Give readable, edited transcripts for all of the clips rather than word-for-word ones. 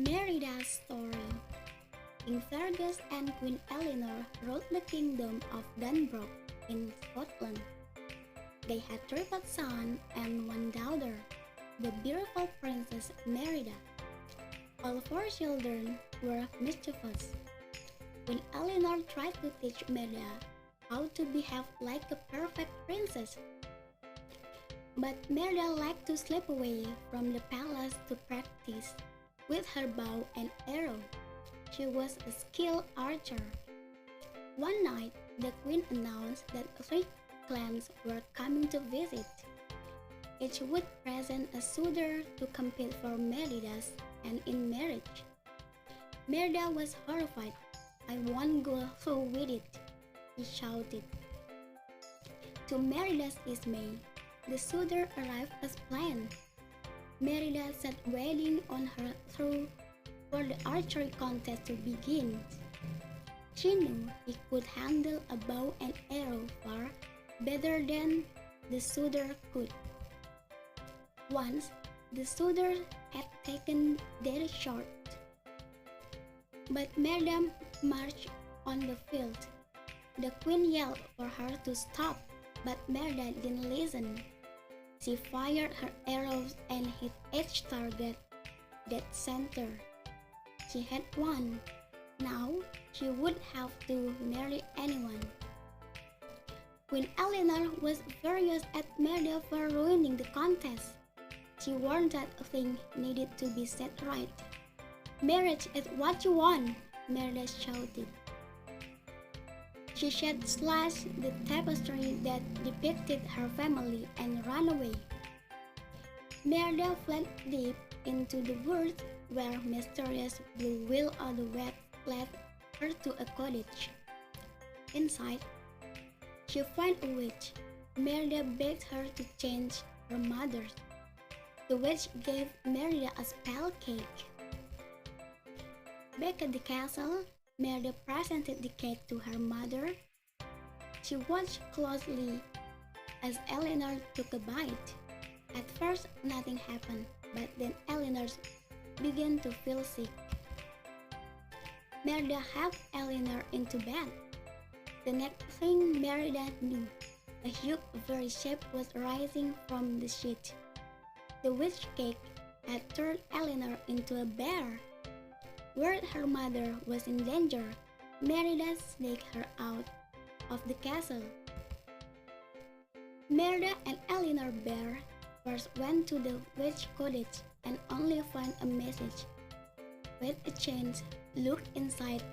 Merida's story. King Fergus and Queen Eleanor ruled the kingdom of Dunbrook in Scotland. They had three sons and one daughter, the beautiful Princess Merida. All four children were mischievous. Queen Eleanor tried to teach Merida how to behave like a perfect princess, but Merida liked to slip away from the palace to practice with her bow and arrow. She was a skilled archer. One night, the queen announced that three clans were coming to visit. Each would present a suitor to compete for Merida's hand in marriage. Merida was horrified. "I won't go through with it," he shouted. To Merida's dismay, the suitor arrived as planned. Marida sat waiting on her throne for the archery contest to begin. She knew he could handle a bow and arrow far better than the suitor could. Once, the suitor had taken their shot, but Merida marched on the field. The queen yelled for her to stop, but Merida didn't listen. She fired her arrows and hit each target dead center. She had won. Now she would have to marry anyone. Queen Eleanor was furious at Merida for ruining the contest. She warned that things needed to be set right. "Marriage is what you want," Merida shouted. She slashed the tapestry that depicted her family and ran away. Merida fled deep into the woods where mysterious blue will-o'-the-wisp led her to a cottage. Inside, she found a witch. Merida begged her to change her mother's. The witch gave Merida a spell cake. Back at the castle, Merida presented the cake to her mother. She watched closely as Eleanor took a bite. At first, nothing happened, but then Eleanor began to feel sick. Merida helped Eleanor into bed. The next thing Merida knew, a huge fairy shape was rising from the sheet. The witch cake had turned Eleanor into a bear. Word her mother was in danger, Merida snaked her out of the castle. Merida and Eleanor Bear first went to the witch cottage and only found a message. With a change, looked inside,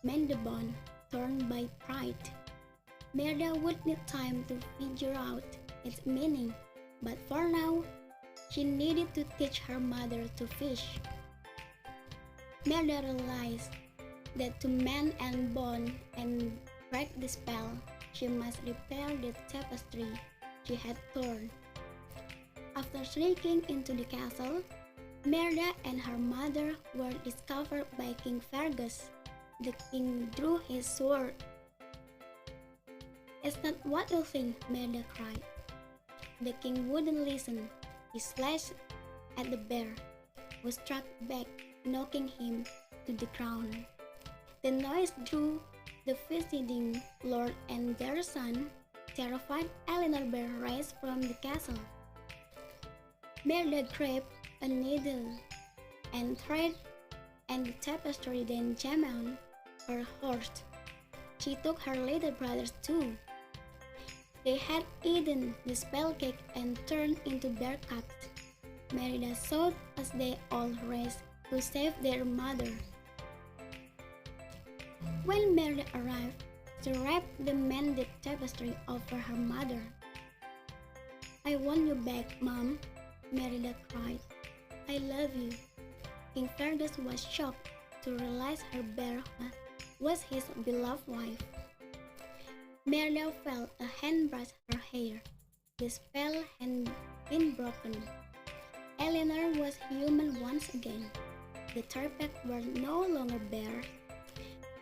mend the bond torn by pride. Merida would need time to figure out its meaning, but for now, she needed to teach her mother to fish. Merida realized that to mend and bond and break the spell, she must repair the tapestry she had torn. After sneaking into the castle, Merida and her mother were discovered by King Fergus. The king drew his sword. "It's not what you think," Merida cried. The king wouldn't listen. He slashed at the bear, who struck back, knocking him to the ground. The noise drew the visiting lord and their son. Terrified, Eleanor Bear raced from the castle. Merida grabbed a needle and thread and the tapestry, then jumped on her horse. She took her little brothers too. They had eaten the spell cake and turned into bear cubs. Merida saw as they all raced to save their mother. When Merida arrived, she wrapped the mended tapestry over her mother. "I want you back, Mom," Merida cried. "I love you." King Fergus was shocked to realize her bear was his beloved wife. Merida felt a hand brush her hair. The spell had been broken. Eleanor was human once again. The Turpec were no longer bears,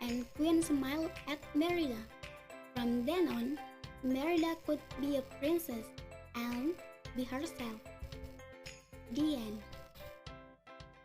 and Queen smiled at Merida. From then on, Merida could be a princess and be herself. The end.